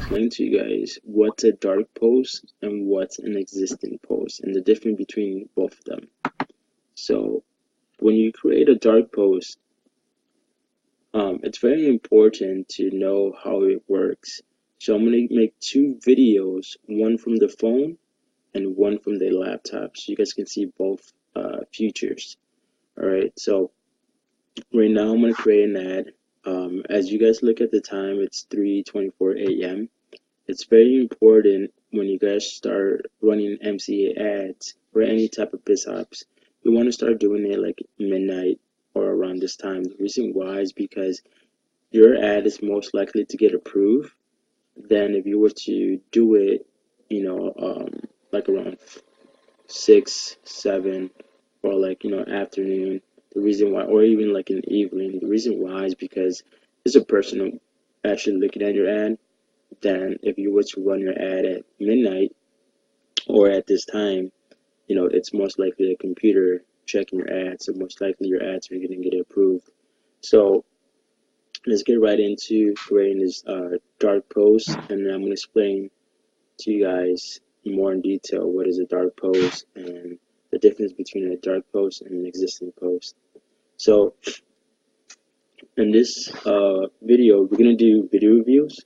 explain to you guys what's a dark post and what's an existing post and the difference between both of them. So when you create a dark post, it's very important to know how it works. So I'm going to make two videos, one from the phone and one from the laptop, so you guys can see both features. All right, so right now I'm going to create an ad. As you guys look at the time, it's 3:24 a.m. It's very important when you guys start running MCA ads or any type of BizOps, you want to start doing it like midnight or around this time. The reason why is because your ad is most likely to get approved than if you were to do it, like around 6, 7, or like, afternoon. The reason why, or even like in the evening, the reason why is because there's a person actually looking at your ad than if you were to run your ad at midnight or at this time. It's most likely a computer checking your ads, so most likely your ads are going to get approved. So let's get right into creating this dark post, and then I'm going to explain to you guys more in detail what is a dark post and the difference between a dark post and an existing post. So in this video, we're going to do video reviews.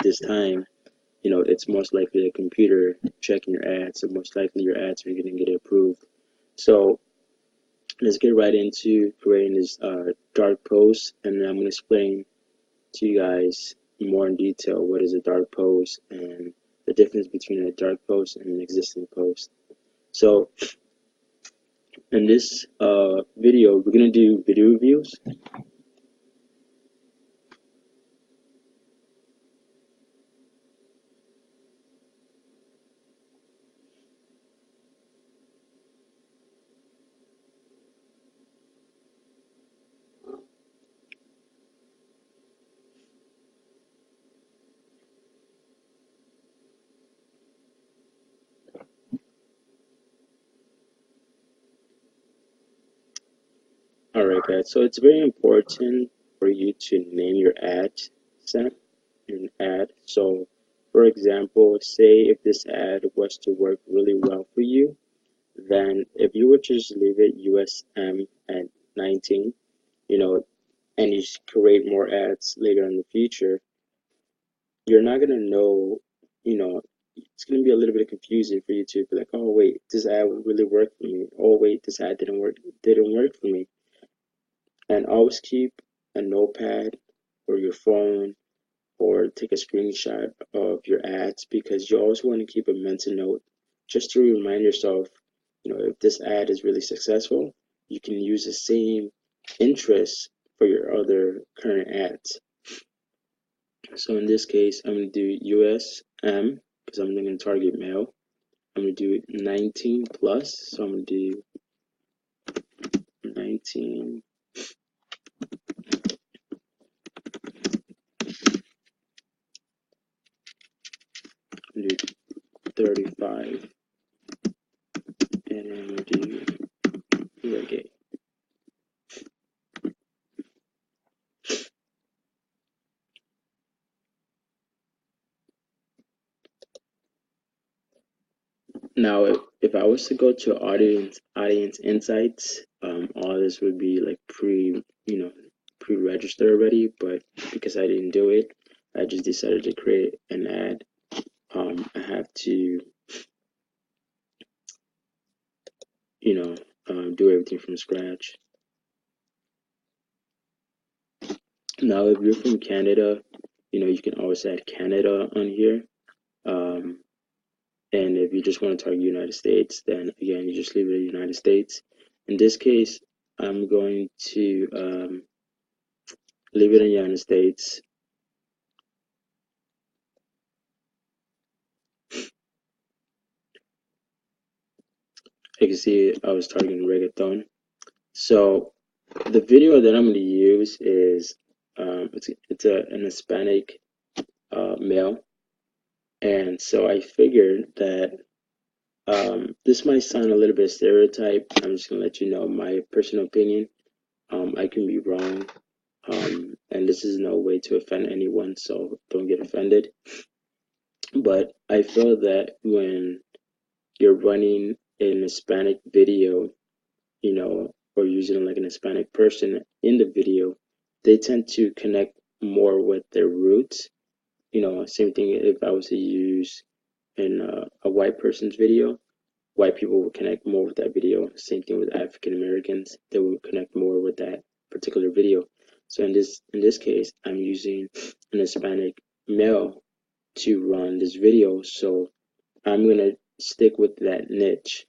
This time, it's most likely a computer checking your ads, so most likely your ads are going to get approved. So let's get right into creating this dark post, and then I'm going to explain to you guys more in detail what is a dark post and the difference between a dark post and an existing post. So in this video, we're going to do video reviews. All right, guys. So it's very important for you to name your ad set, an ad. So, for example, say if this ad was to work really well for you, then if you would just leave it USM at 19, you know, and you create more ads later in the future, you're not gonna know, it's gonna be a little bit confusing for you to be like, oh wait, this ad really worked for me. Oh wait, this ad didn't work for me. And always keep a notepad or your phone or take a screenshot of your ads because you always want to keep a mental note just to remind yourself, if this ad is really successful, you can use the same interest for your other current ads. So in this case, I'm going to do USM because I'm going to target male. I'm going to do 19 plus, so I'm going to do 19. I'm going to do 35, and I'm going to do reggae. Now, if I was to go to audience insights, all this would be like pre-registered already. But because I didn't do it, I just decided to create an ad. I have to, do everything from scratch. Now, if you're from Canada, you can always add Canada on here. And if you just want to target United States, then again, you just leave it at United States. In this case, I'm going to leave it in United States. You can see I was targeting reggaeton. So the video that I'm going to use is it's an Hispanic male, and so I figured that this might sound a little bit stereotype. I'm just going to let you know my personal opinion. I can be wrong, and this is no way to offend anyone, so don't get offended. But I feel that when you're running an Hispanic video, or using like an Hispanic person in the video, they tend to connect more with their roots. Same thing if I was to use in a white person's video, white people would connect more with that video. Same thing with African Americans, they would connect more with that particular video. So in this case, I'm using an Hispanic male to run this video, so I'm gonna stick with that niche.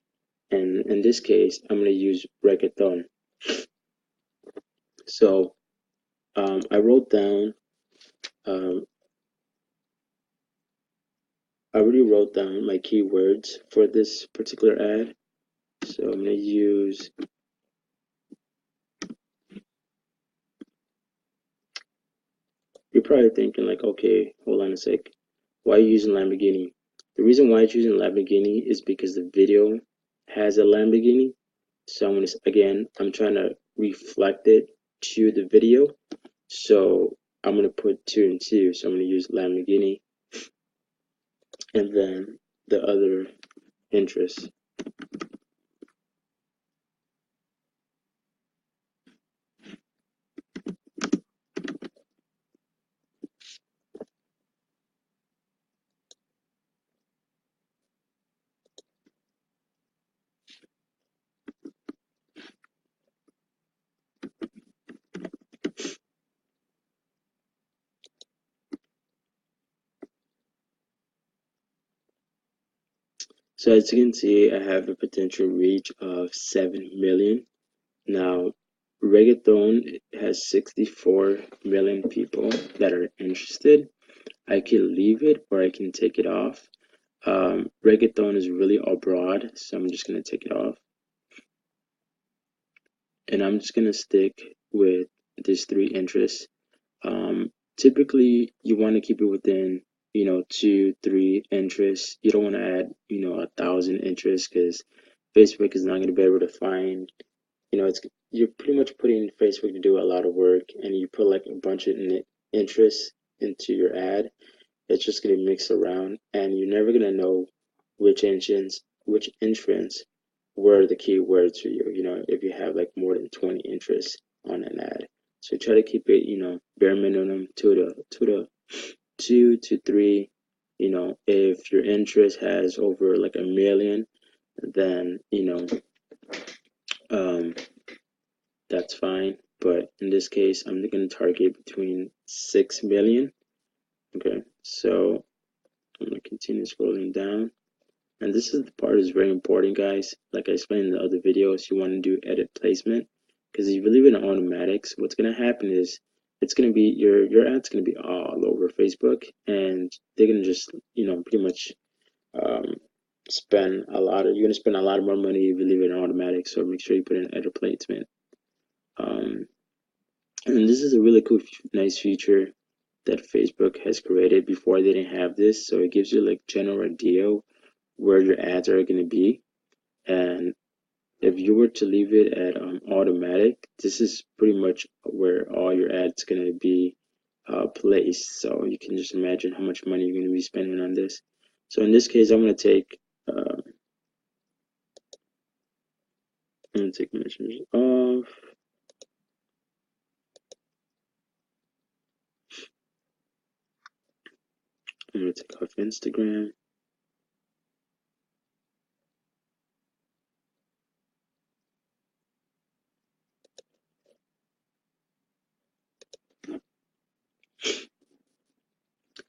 And in this case, I'm gonna use reggaeton. So I wrote down, um, I already wrote down my keywords for this particular ad. So I'm gonna use, you're probably thinking like, okay, hold on a sec. Why are you using Lamborghini? The reason why I'm using Lamborghini is because the video has a Lamborghini. So again, I'm trying to reflect it to the video. So I'm gonna put two and two. So I'm gonna use Lamborghini and then the other interest. So as you can see, I have a potential reach of 7 million. Now, reggaeton has 64 million people that are interested. I can leave it or I can take it off. Reggaeton is really abroad, so I'm just gonna take it off. And I'm just gonna stick with these three interests. Typically, you want to keep it within, 2, 3 interests. You don't want to add, 1,000 interests because Facebook is not going to be able to find, it's you're pretty much putting Facebook to do a lot of work, and you put like a bunch of interests into your ad. It's just going to mix around, and you're never going to know which entrants were the keywords for you. If you have like more than 20 interests on an ad. So try to keep it, bare minimum two to three. If your interest has over like a million, then um, that's fine. But in this case, I'm going to target between 6 million. Okay, so I'm going to continue scrolling down. And this is the part is very important, guys. Like I explained in the other videos, you want to do edit placement because if you leave it in automatics, what's going to happen is it's going to be your ad's going to be all over Facebook, and they're going to just pretty much um, spend a lot of you're going to spend a lot more money if you leave it in automatic. So make sure you put in edit placement. Um, and this is a really cool, nice feature that Facebook has created. Before they didn't have this, so it gives you like general idea where your ads are going to be. And if you were to leave it at automatic, this is pretty much where all your ads going to be placed. So you can just imagine how much money you're going to be spending on this. So in this case, I'm going to take measures off. I'm going to take off Instagram.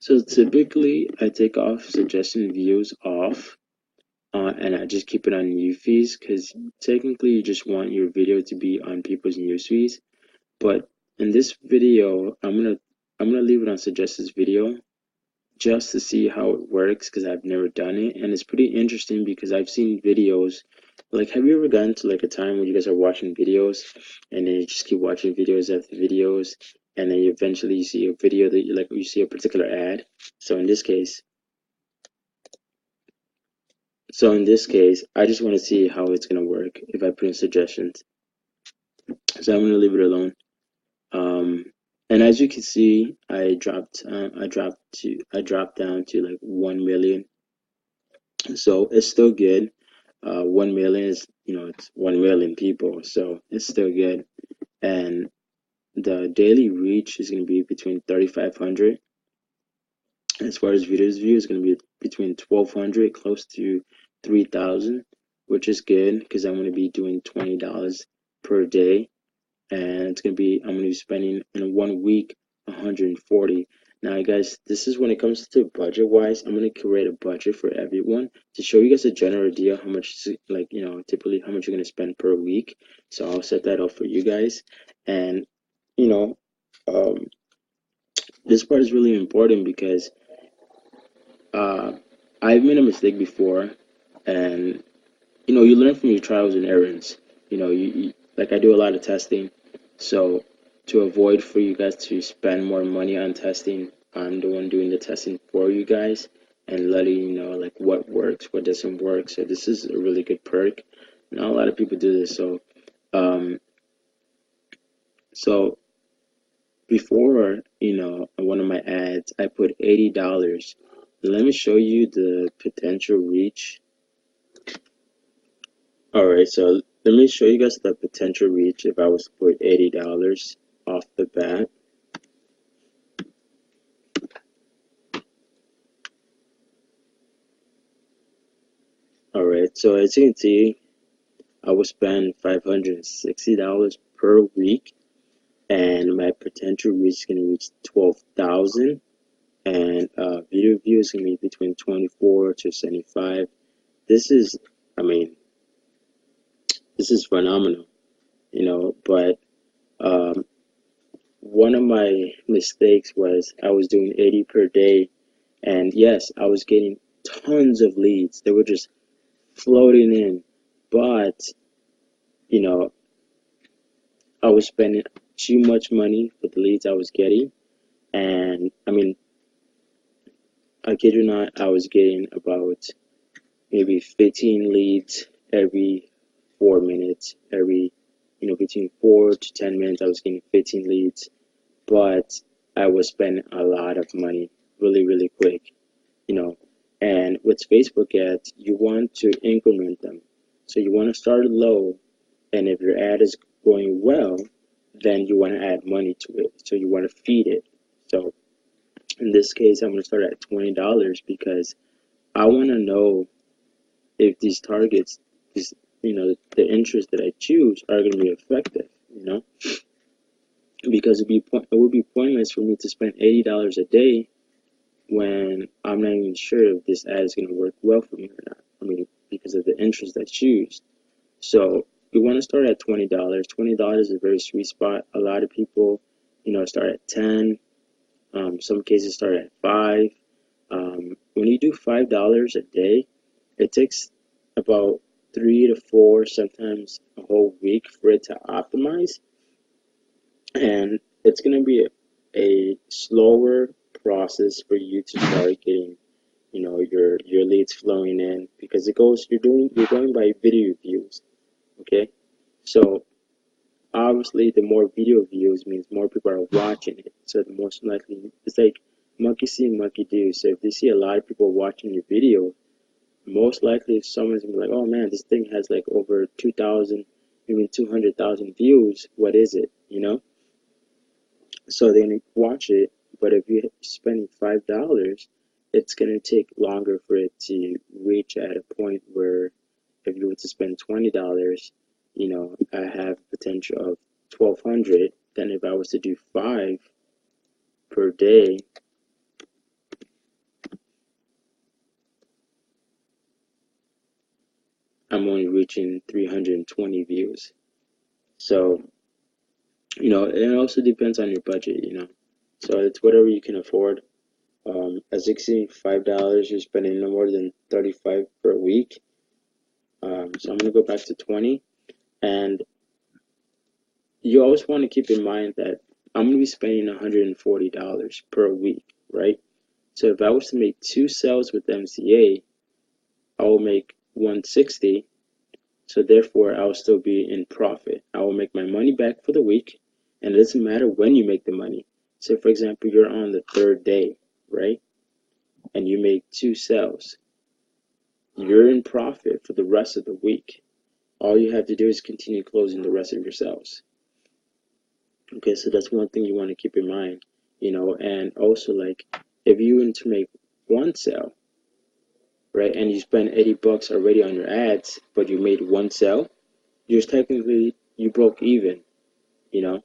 So typically I take off suggestion views off, and I just keep it on new feeds because technically you just want your video to be on people's news feeds. But in this video, I'm gonna leave it on suggested video just to see how it works because I've never done it, and it's pretty interesting because I've seen videos. Like, have you ever gotten to like a time where you guys are watching videos and then you just keep watching videos after videos, and then eventually you see a video that you see a particular ad. So in this case, I just want to see how it's gonna work if I put in suggestions. So I'm gonna leave it alone. Um, and as you can see, I dropped down to like 1 million. So it's still good. 1 million is, it's 1 million people, so it's still good. And the daily reach is going to be between 3,500. As far as videos view, it's going to be between 1,200, close to 3,000, which is good because I'm going to be doing $20 per day, and I'm going to be spending in 1 week 140. Now guys, this is when it comes to budget wise, I'm going to create a budget for everyone to show you guys a general idea how much, like, typically how much you're going to spend per week. So I'll set that up for you guys. And you know um, this part is really important because uh, I've made a mistake before, and you learn from your trials and errors. Like, I do a lot of testing, so to avoid for you guys to spend more money on testing, I'm the one doing the testing for you guys and letting you know like what works, what doesn't work. So this is a really good perk. Not a lot of people do this. Um so before, one of my ads, I put $80. Let me show you the potential reach. Alright, so let me show you guys the potential reach if I was to put $80 off the bat. Alright, so as you can see, I will spend $560 per week, and my potential reach is going to reach 12,000, and video view is going to be between 24 to 75. This is, I mean, this is phenomenal, but um, one of my mistakes was I was doing 80 per day, and yes, I was getting tons of leads. They were just floating in, but you know, I was spending too much money for the leads I was getting, and I mean, I kid you not, I was getting about maybe 15 leads every 4 minutes. Between 4 to 10 minutes, I was getting 15 leads, but I was spending a lot of money really, really quick, you know. And with Facebook ads, you want to increment them. So you want to start low, and if your ad is going well, then you want to add money to it. So you want to feed it. So in this case, I'm going to start at $20 because I want to know if these targets, the interests that I choose are going to be effective, because it would be pointless for me to spend $80 a day when I'm not even sure if this ad is going to work well for me or not. I mean, because of the interest I choose. So you want to start at $20. $20 is a very sweet spot. A lot of people, start at 10. Some cases start at 5. When you do $5 a day, it takes about 3 to 4, sometimes a whole week for it to optimize, and it's going to be a slower process for you to start getting, your leads flowing in, because you're going by video views. Okay, so obviously the more video views means more people are watching it, so the most likely, it's like monkey see monkey do. So if they see a lot of people watching your video, most likely if someone's gonna be like, oh man, this thing has like over 2,000, even 200,000 views, what is it, so they're gonna watch it. But if you're spending $5, it's gonna take longer for it to reach at a point where if you were to spend $20, I have potential of 1,200. Then if I was to do 5 per day, I'm only reaching 320 views. So, you know, it also depends on your budget, you know. So it's whatever you can afford. At $65, you're spending no more than 35 per week. So I'm gonna go back to 20, and you always want to keep in mind that I'm gonna be spending $140 per week, right? So if I was to make 2 sales with MCA, I will make 160. So therefore, I will still be in profit. I will make my money back for the week, and it doesn't matter when you make the money. So for example, you're on the 3rd day, right? And you make 2 sales. You're in profit for the rest of the week. All you have to do is continue closing the rest of your sales. Okay, so that's one thing you want to keep in mind, you know, and also like if you want to make 1 sale, right, and you spend 80 bucks already on your ads, but you made 1 sale, you're technically, you broke even, you know.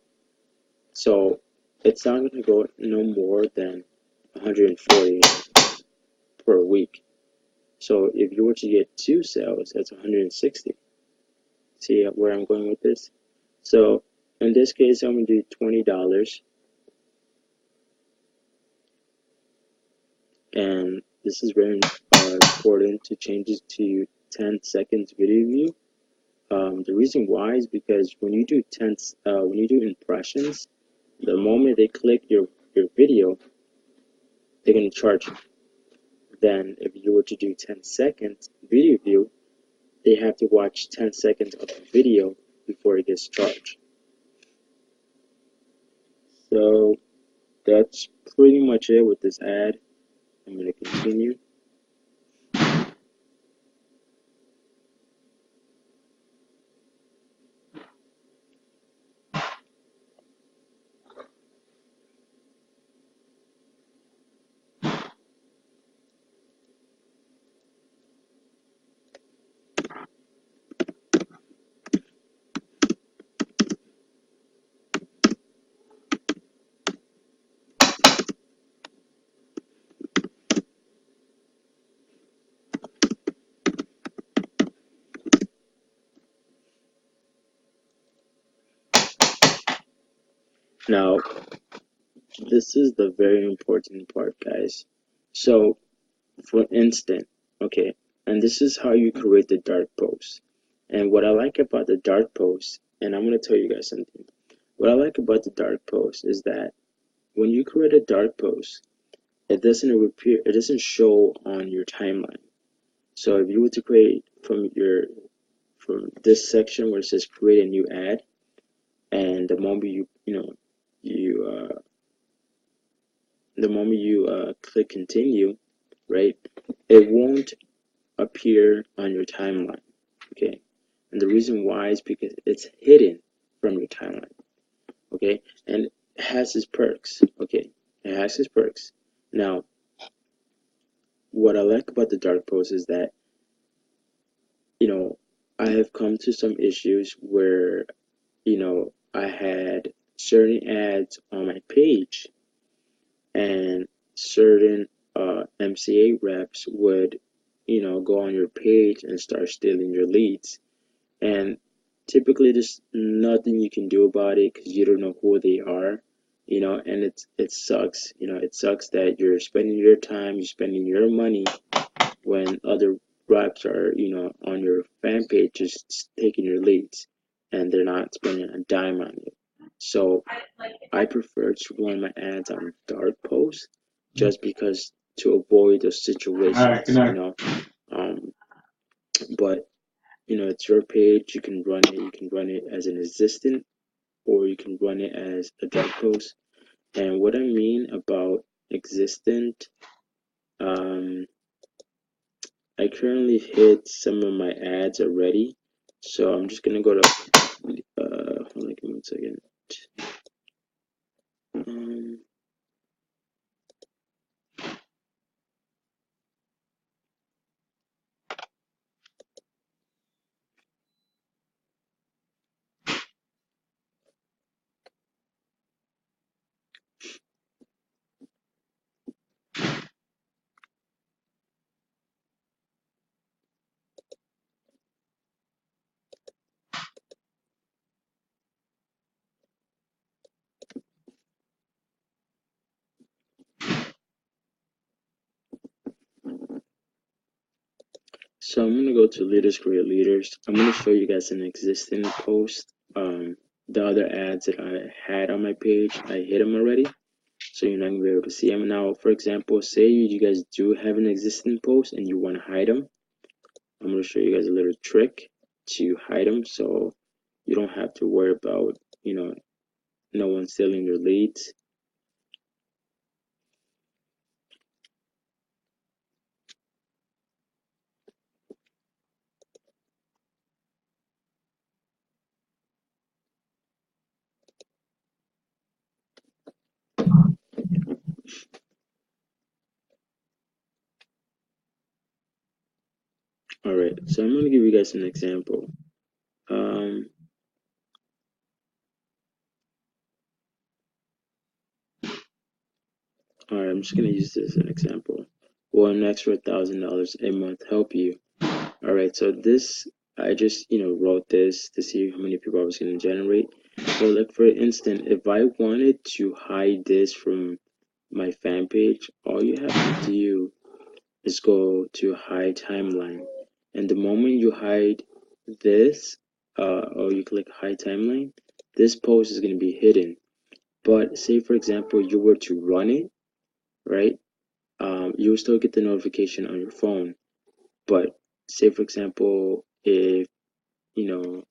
So it's not going to go no more than 140 per week. So if you were to get 2 sales, that's 160. See where I'm going with this? So in this case, I'm going to do $20. And this is very important to change it to 10 seconds video view. The reason why is because when you do when you do impressions, the moment they click your video, they're going to charge you. Then if you were to do 10 seconds video view, they have to watch 10 seconds of the video before it gets charged. So that's pretty much it with this ad. I'm going to continue. Now, this is the very important part, guys. So, for instance, okay, and this is how you create the dark post. And what I like about the dark post, and I'm going to tell you guys something. What I like about the dark post is that when you create a dark post, it doesn't appear, it doesn't show on your timeline. So if you were to create from this section where it says create a new ad, and the moment you the moment you click continue, right, it won't appear on your timeline. Okay, and the reason why is because it's hidden from your timeline. Okay, and it has its perks. Okay, it has its perks. Now, what I like about the dark post is that, you know, I have come to some issues where, you know, I had certain ads on my page, and certain MCA reps would, you know, go on your page and start stealing your leads. And typically there's nothing you can do about it because you don't know who they are, you know, and it sucks. You know, it sucks that you're spending your time, you're spending your money when other reps are, you know, on your fan page just taking your leads, and they're not spending a dime on it. So I prefer to run my ads on dark posts just because to avoid those situations, you know. Um, but you know, it's your page. You can run it. You can run it as an assistant, or you can run it as a dark post. And what I mean about existent, um, I currently hit some of my ads already, so I'm just gonna go to hold on, give me 1 second. Um, So I'm gonna go to Leaders Create Leaders. I'm gonna show you guys an existing post. The other ads that I had on my page, I hid them already, so you're not gonna be able to see them. Now, for example, say you guys do have an existing post and you want to hide them. I'm gonna show you guys a little trick to hide them, so you don't have to worry about, no one stealing your leads. All right, so I'm gonna give you guys an example. All right, I'm just gonna use this as an example. Will an extra $1,000 a month help you? All right, so this, I just, wrote this to see how many people I was gonna generate. So like for instance, if I wanted to hide this from my fan page, all you have to do is go to hide timeline. And the moment you hide this, or you click hide timeline, this post is gonna be hidden. But say for example, you were to run it, right? You'll still get the notification on your phone. But say for example, if you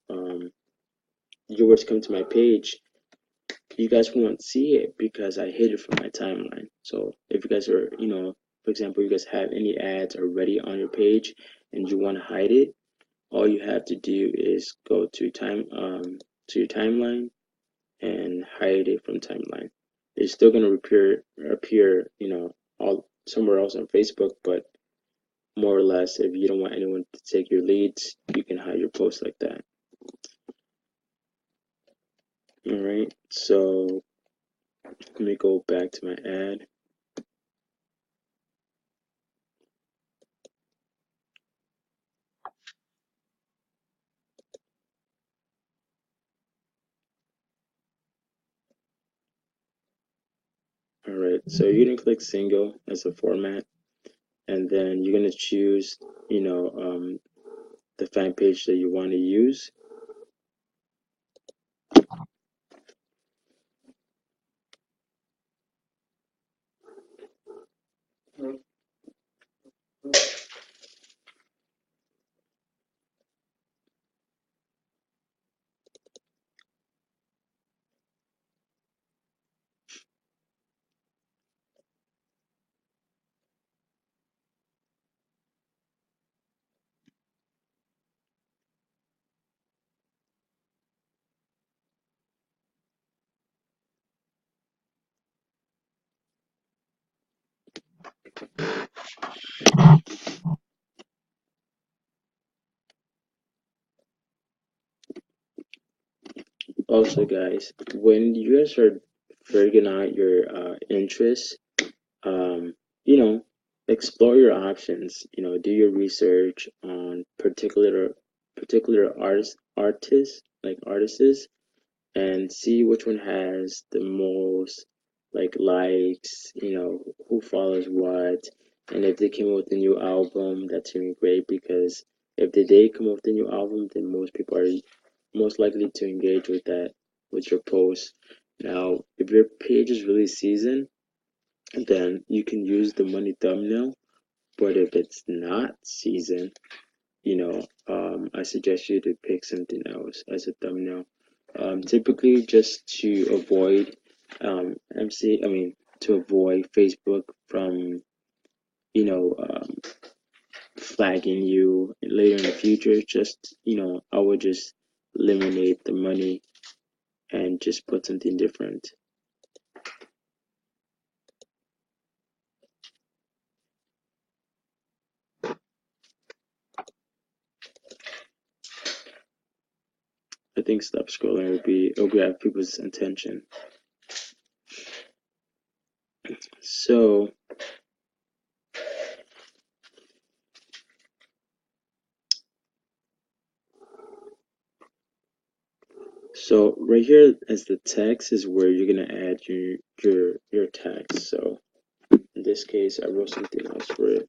were to come to my page, you guys won't see it because I hid it from my timeline. So if you guys are, for example, you guys have any ads already on your page and you want to hide it, all you have to do is go to your timeline and hide it from timeline. It's still gonna appear, all somewhere else on Facebook, but more or less, if you don't want anyone to take your leads, you can hide your post like that. All right, so let me go back to my ad. All right, so you're gonna click single as a format, and then you're gonna choose, the fan page that you want to use. Also, guys, when you guys are figuring out your interests, um, you know, explore your options. Do your research on particular artists, and see which one has the most like likes. Who follows what, and if they came up with a new album, that's gonna be great because if they did come up with a new album, then most people are most likely to engage with that with your post. Now, if your page is really seasoned, then you can use the money thumbnail. But if it's not seasoned, I suggest you to pick something else as a thumbnail. Typically, just to avoid to avoid Facebook from flagging you later in the future. Just I would just eliminate the money and just put something different. I think stop scrolling it'll grab people's attention. So right here as the text is where you're gonna add your text. So in this case, I wrote something else for it.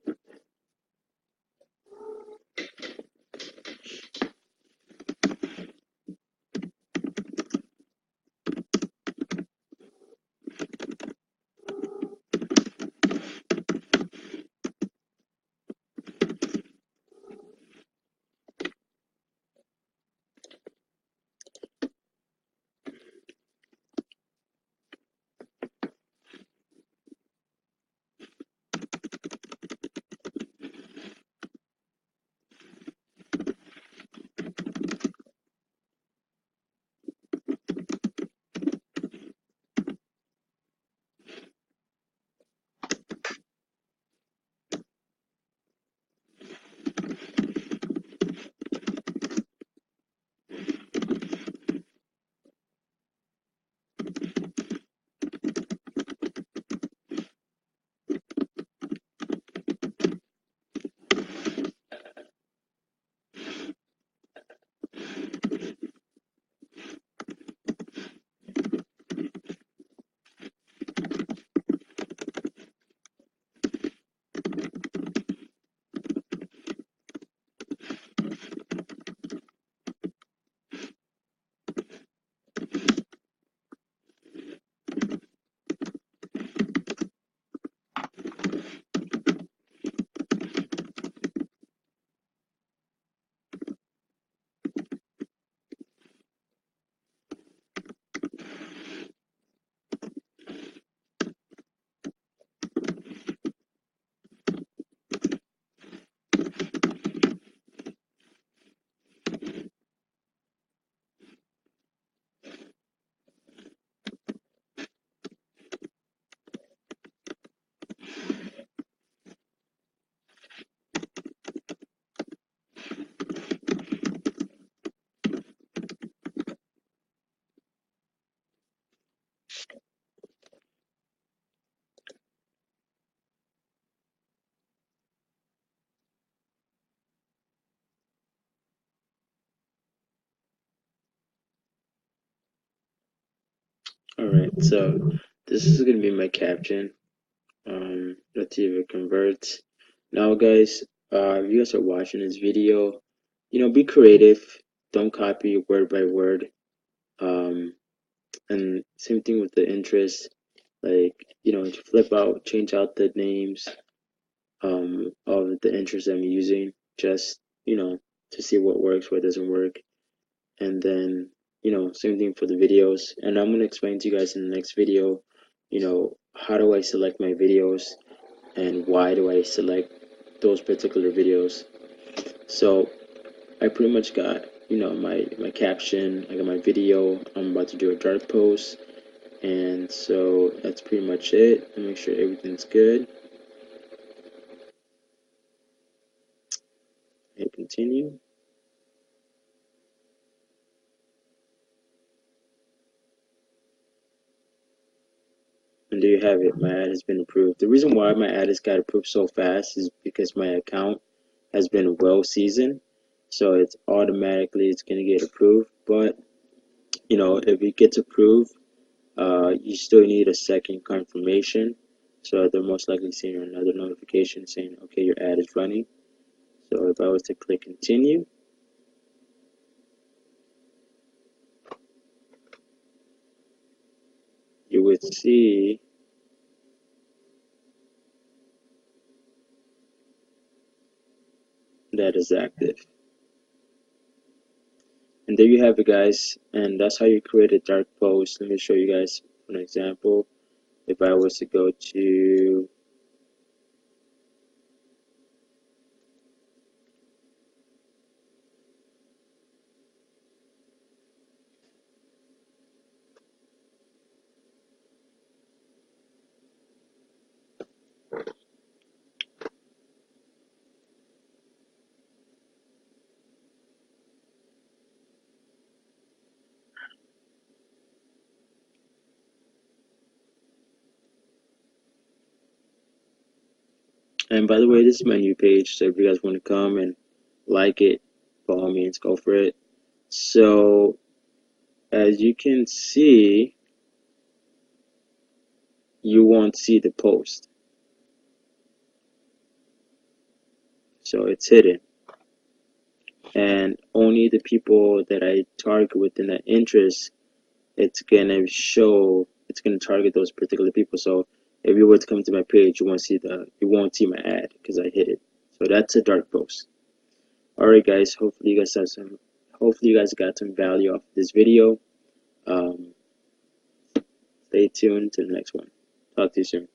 Alright, so this is gonna be my caption. Let's see if it converts. Now guys, if you guys are watching this video, be creative. Don't copy word by word. Um, and same thing with the interest. Like, to flip out, change out the names of the interest I'm using, just, to see what works, what doesn't work. And then, same thing for the videos. And I'm gonna explain to you guys in the next video, how do I select my videos and why do I select those particular videos. So I pretty much got, my caption, I got my video, I'm about to do a dark post, and so that's pretty much it. Make sure everything's good. Hit continue. And there you have it. My ad has been approved. The reason why my ad has got approved so fast is because my account has been well seasoned. So it's gonna get approved. But if it gets approved, you still need a second confirmation. So they're most likely seeing another notification saying, okay, your ad is running. So if I was to click continue, you would see that is active. And there you have it, guys. And that's how you create a dark post. Let me show you guys an example. If I was to go to and by the way, this is my new page, so if you guys want to come and like it, by all means, go for it. So, as you can see, you won't see the post. So, it's hidden. And only the people that I target within that interest, it's gonna target those particular people. So, if you were to come to my page, you won't see my ad because I hid it. So, that's a dark post. Alright guys, hopefully you guys got some value off this video. Stay tuned to the next one. Talk to you soon.